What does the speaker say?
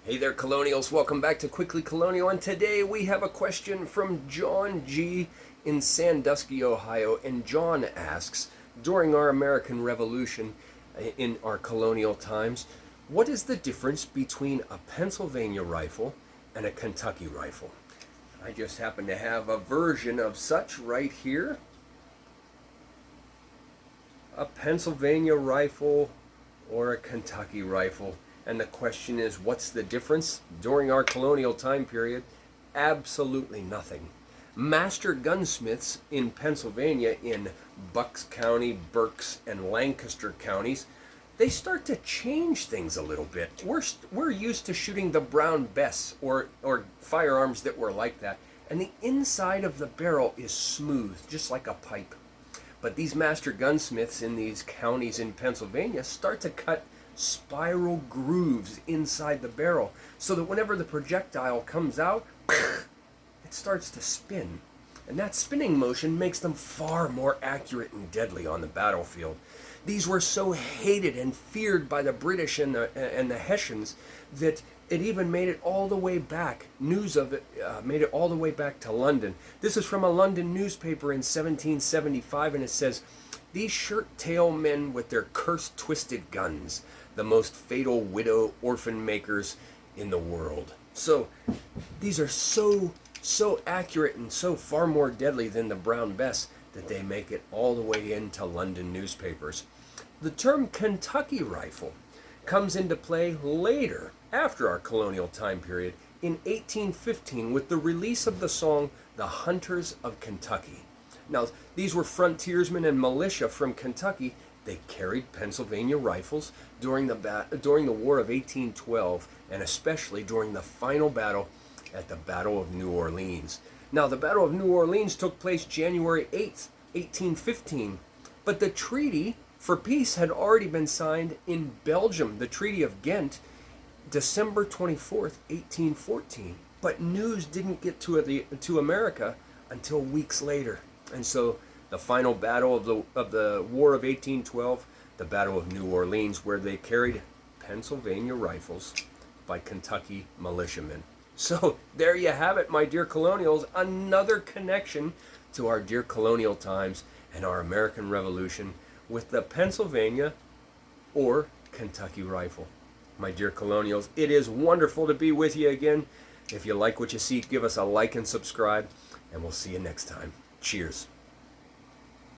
Hey there, Colonials. Welcome back to Quickly Colonial. And today we have a question from John G. in Sandusky, Ohio. And John asks, during our American Revolution in our colonial times, what is the difference between a Pennsylvania rifle and a Kentucky rifle? I just happen to have a version of such right here. A Pennsylvania rifle or a Kentucky rifle. And the question is, what's the difference? During our colonial time period, absolutely nothing. Master gunsmiths in Pennsylvania, in Bucks County, Berks, and Lancaster counties, they start to change things a little bit. We're used to shooting the Brown Bess or firearms that were like that, and the inside of the barrel is smooth, just like a pipe. But these master gunsmiths in these counties in Pennsylvania start to cut spiral grooves inside the barrel so that whenever the projectile comes out, it starts to spin. And that spinning motion makes them far more accurate and deadly on the battlefield. These were so hated and feared by the British and the Hessians that it even made it all the way back. News of it made it all the way back to London. This is from a London newspaper in 1775, and it says, "These shirt-tail men with their cursed twisted guns, the most fatal widow orphan makers in the world." So these are so accurate and so far more deadly than the Brown Bess that they make it all the way into London newspapers. The term Kentucky rifle comes into play later, after our colonial time period, in 1815 with the release of the song "The Hunters of Kentucky." Now, these were frontiersmen and militia from Kentucky. They carried Pennsylvania rifles during the War of 1812, and especially during the final battle at the Battle of New Orleans. Now, the Battle of New Orleans took place January 8th, 1815, but the treaty for peace had already been signed in Belgium, the Treaty of Ghent, December 24th, 1814. But news didn't get to America until weeks later. And so the final battle of the War of 1812, the Battle of New Orleans, where they carried Pennsylvania rifles by Kentucky militiamen. So there you have it, my dear colonials, another connection to our dear colonial times and our American Revolution with the Pennsylvania or Kentucky rifle. My dear colonials, it is wonderful to be with you again. If you like what you see, give us a like and subscribe, and we'll see you next time. Cheers.